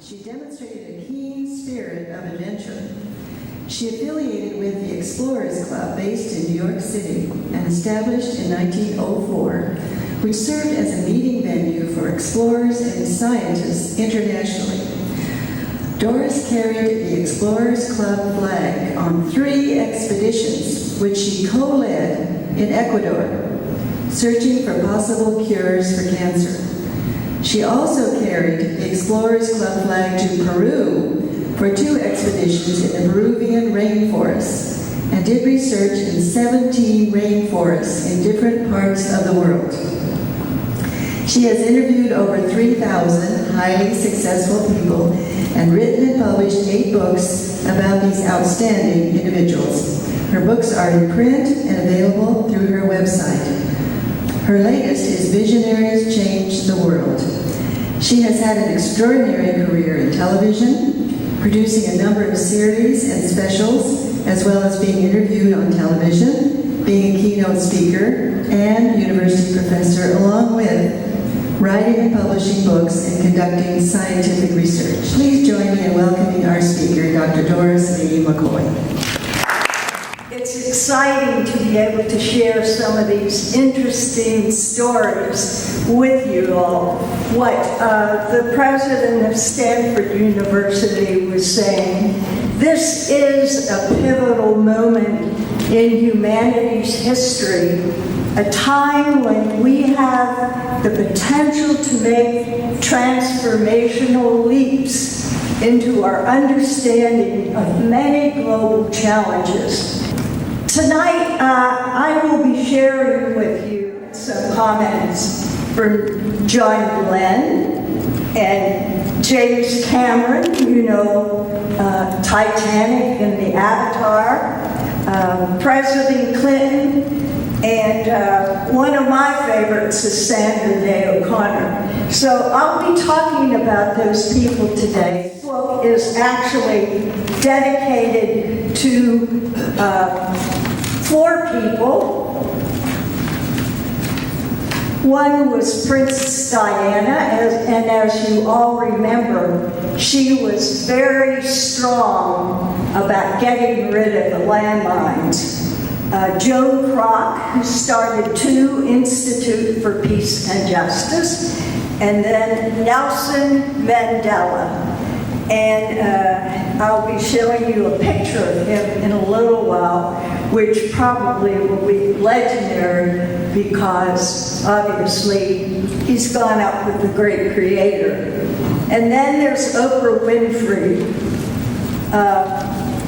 she demonstrated a keen spirit of adventure. She affiliated with the Explorers Club based in New York City and established in 1904, which served as a meeting venue for explorers and scientists internationally. Doris carried the Explorers Club flag on 3 expeditions, which she co-led in Ecuador, searching for possible cures for cancer. She also carried the Explorers Club flag to Peru for 2 expeditions in the Peruvian rainforests and did research in 17 rainforests in different parts of the world. She has interviewed over 3,000 highly successful people and written and published 8 books about these outstanding individuals. Her books are in print and available through her website. Her latest is Visionaries Change the World. She has had an extraordinary career in television, producing a number of series and specials, as well as being interviewed on television, being a keynote speaker, and university professor, along with writing and publishing books and conducting scientific research. Please join me in welcoming our speaker, Dr. Doris Lee McCoy. It's exciting to be able to share some of these interesting stories with you all. What the president of Stanford University was saying, this is a pivotal moment in humanity's history, a time when we have the potential to make transformational leaps into our understanding of many global challenges. Tonight, I will be sharing with you some comments from John Glenn and James Cameron, you know, Titanic and the Avatar, President Clinton, and one of my favorites is Sandra Day O'Connor. So I'll be talking about those people today. This book is actually dedicated to 4 people. One was Princess Diana, and as you all remember, she was very strong about getting rid of the landmines. Joan Kroc, who started 2 Institute for Peace and Justice, and then Nelson Mandela. And I'll be showing you a picture of him in a little while, which probably will be legendary because obviously he's gone up with the great creator. And then there's Oprah Winfrey.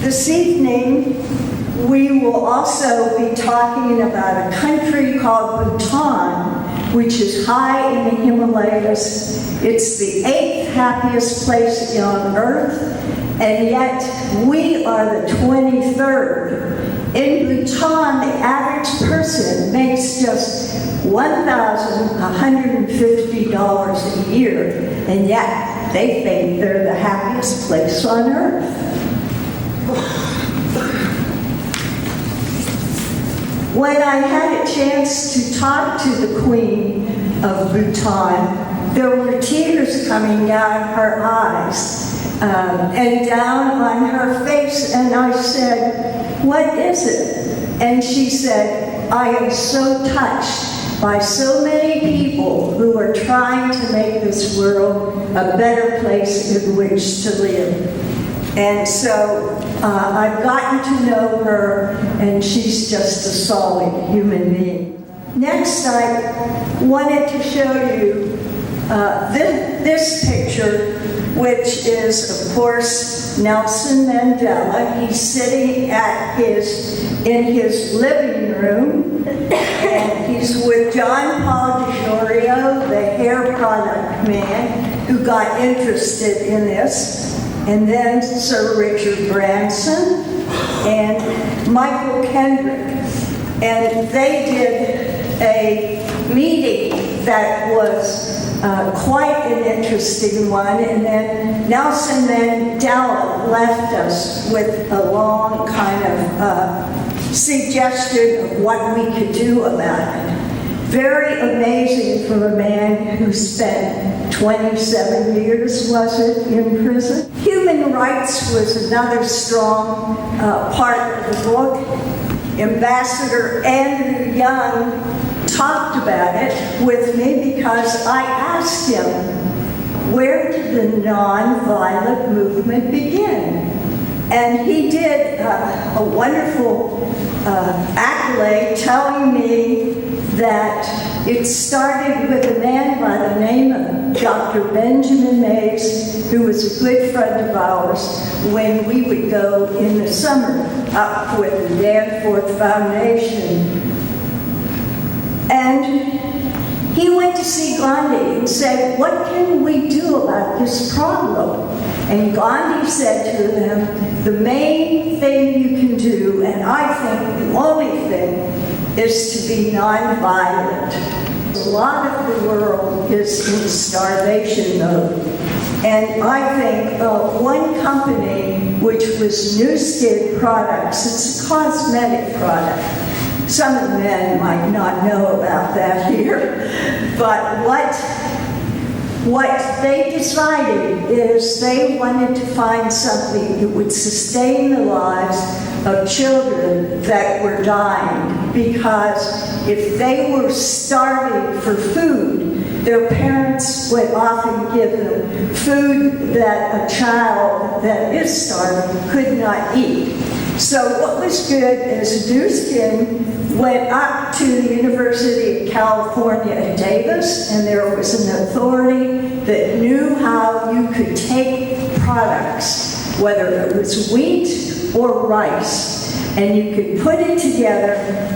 This evening, we will also be talking about a country called Bhutan, which is high in the Himalayas. It's the 8th happiest place on earth, and yet we are the 23rd. In Bhutan, the average person makes just $1,150 a year, and yet they think they're the happiest place on earth. When I had a chance to talk to the Queen of Bhutan, there were tears coming down her eyes and down on her face, and I said, "What is it?" And she said, "I am so touched by so many people who are trying to make this world a better place in which to live." And so I've gotten to know her, and she's just a solid human being. Next, I wanted to show you this picture, which is, of course, Nelson Mandela. He's sitting in his living room, and he's with John Paul DiGiorio, the hair product man, who got interested in this. And then Sir Richard Branson and Michael Kendrick. And they did a meeting that was quite an interesting one. And then Nelson Mandela left us with a long kind of suggestion of what we could do about it. Very amazing for a man who spent 27 years, was it, in prison? Human rights was another strong part of the book. Ambassador Andrew Young talked about it with me because I asked him, where did the nonviolent movement begin? And he did a wonderful accolade telling me that it started with a man by the name of Dr. Benjamin Mays, who was a good friend of ours, when we would go in the summer up with the Danforth Foundation. And he went to see Gandhi and said, what can we do about this problem? And Gandhi said to them, the main thing you can do, and I think the only thing, is to be nonviolent. A lot of the world is in starvation mode. And I think one company, which was New Skin Products, it's a cosmetic product. Some of the men might not know about that here, but what they decided is they wanted to find something that would sustain the lives of children that were dying, because if they were starving for food, their parents would often give them food that a child that is starving could not eat. So what was good is New Skin went up to the University of California at Davis, and there was an authority that knew how you could take products, whether it was wheat or rice, and you could put it together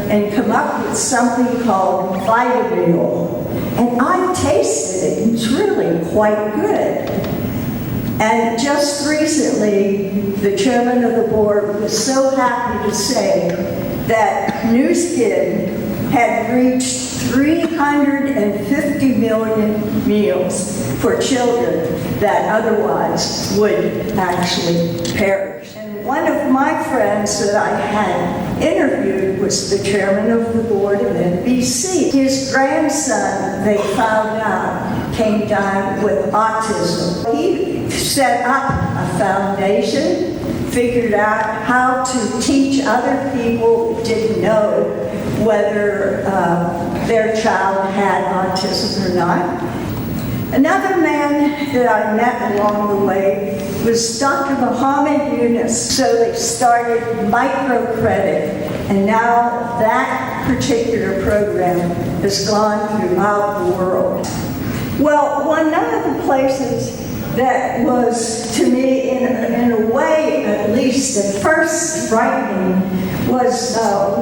and come up with something called Vitameal. And I've tasted it, and it's really quite good. And just recently, the chairman of the board was so happy to say that New Skin had reached 350 million meals for children that otherwise would actually perish. And one of my friends that I had interviewed was the chairman of the board of NBC. His grandson, they found out, came down with autism. He set up a foundation, figured out how to teach other people who didn't know whether their child had autism or not. Another man that I met along the way was Dr. Muhammad Yunus. So they started microcredit, and now that particular program has gone throughout the world. Well, one of the places that was, to me, in a way, at least at first, frightening, was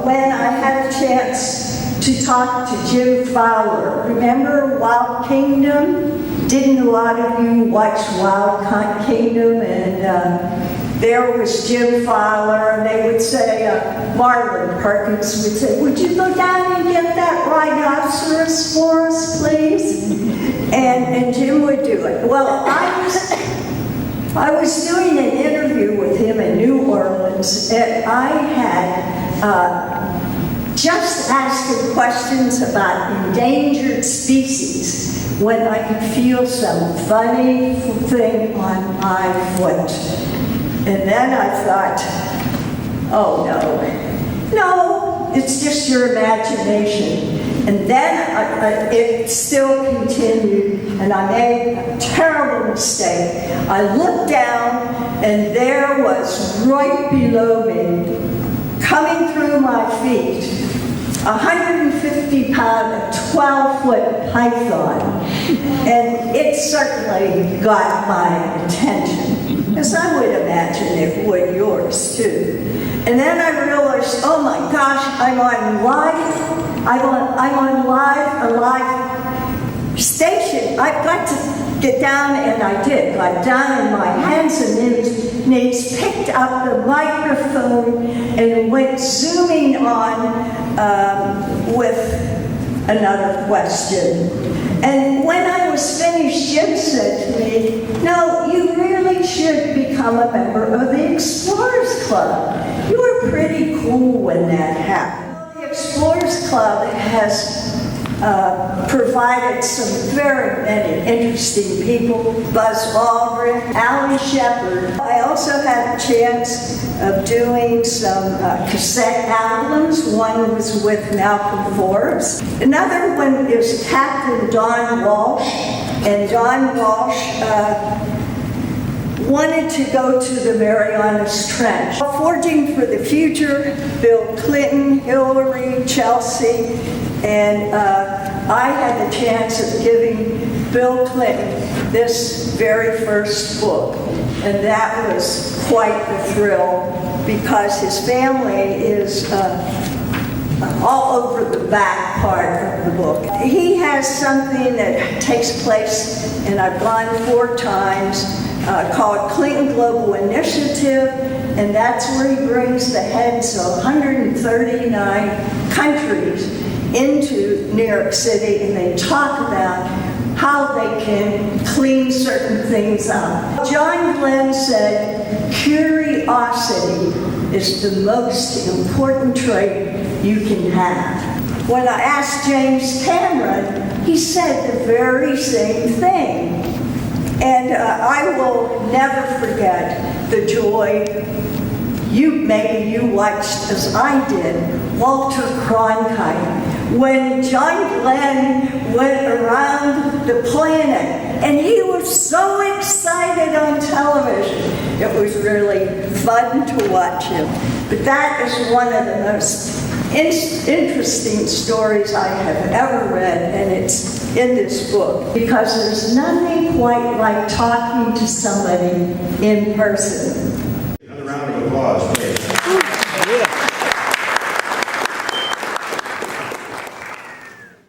when I had a chance to talk to Jim Fowler. Remember Wild Kingdom? Didn't a lot of you watch Wild Kingdom? And there was Jim Fowler, and they would say, Marlon Perkins would say, would you go down and get that rhinoceros for us, please? And Jim would do it. Well, I was doing an interview with him in New Orleans, and I had just asked him questions about endangered species when I could feel some funny thing on my foot. And then I thought, oh no, it's just your imagination. And then it still continued, and I made a terrible mistake. I looked down, and there was right below me, coming through my feet, 150-pound, 12-foot python. And it certainly got my attention, as I would imagine it would yours too. And then I realized, oh my gosh, I'm on a live station. I've got to get down, and I did. Got down on my hands and knees, picked up the microphone, and went zooming on with another question. And when I was finished, Jim said to me, no, you really should become a member of the Explorers Club. You were pretty cool when that happened. The Explorers Club has provided some very many interesting people. Buzz Aldrin, Alan Shepard. I also had a chance of doing some cassette albums. One was with Malcolm Forbes. Another one is Captain Don Walsh. And Don Walsh wanted to go to the Marianas Trench. Forging for the future, Bill Clinton, Hillary, Chelsea, and I had the chance of giving Bill Clinton this very first book. And that was quite a thrill because his family is all over the back part of the book. He has something that takes place, and I've gone 4 times, called Clinton Global Initiative, and that's where he brings the heads of 139 countries into New York City, and they talk about how they can clean certain things up. John Glenn said, curiosity is the most important trait you can have. When I asked James Cameron, he said the very same thing. And I will never forget the joy maybe you watched as I did, Walter Cronkite, when John Glenn went around the planet, and he was so excited on television. It was really fun to watch him. But that is one of the most interesting stories I have ever read, and it's in this book, because there's nothing quite like talking to somebody in person. Another round of applause.